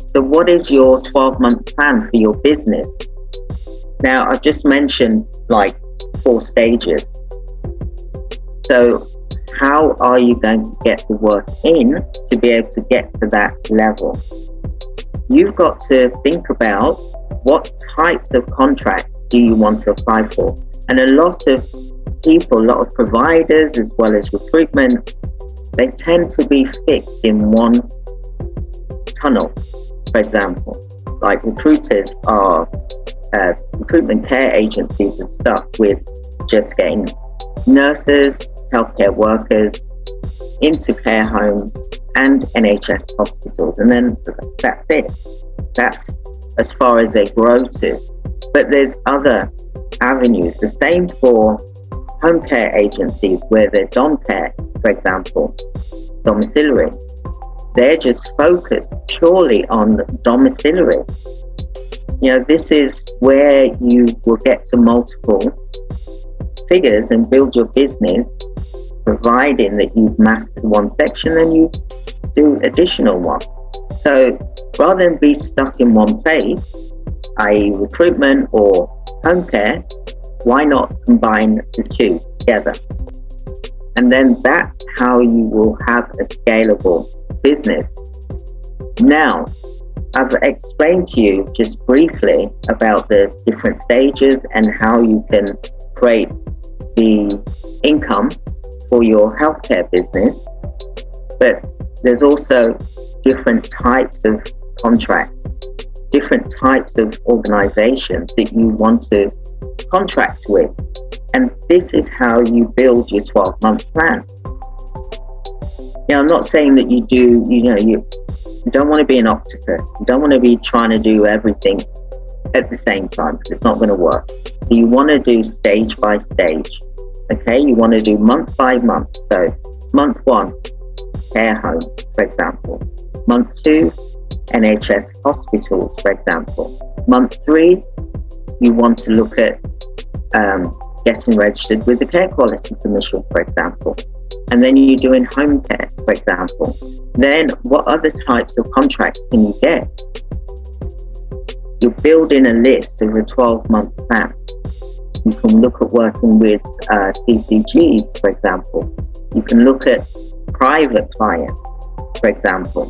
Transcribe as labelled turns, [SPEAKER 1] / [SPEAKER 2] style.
[SPEAKER 1] So what is your 12-month plan for your business? Now, I've just mentioned like 4 stages. So how are you going to get the work in to be able to get to that level? You've got to think about what types of contracts do you want to apply for. And a lot of people, a lot of providers, as well as recruitment, they tend to be fixed in one tunnel. For example, like recruiters are recruitment care agencies and stuff with just getting nurses, healthcare workers into care homes and NHS hospitals, and then that's it. That's as far as they grow to. But there's other avenues. The same for home care agencies where they're dom care, for example, domiciliary. They're just focused purely on domiciliary. You know, this is where you will get to multiple figures and build your business, providing that you've mastered one section and you do additional one. So rather than be stuck in one place, i.e. recruitment or home care, why not combine the two together? And then that's how you will have a scalable business. Now, I've explained to you just briefly about the different stages and how you can create the income for your healthcare business. But there's also different types of contracts, different types of organizations that you want to contract with. And this is how you build your 12-month plan. You know, I'm not saying that you don't want to be an octopus. You don't want to be trying to do everything at the same time, because it's not going to work. So you want to do stage by stage. Okay, you want to do month by month. So month 1, care home, for example. Month 2, NHS hospitals, for example. Month 3, you want to look at getting registered with the Care Quality Commission, for example. And then you're doing home care, for example. Then what other types of contracts can you get? You're building a list of a 12-month plan. You can look at working with CCGs, for example. You can look at private clients, for example.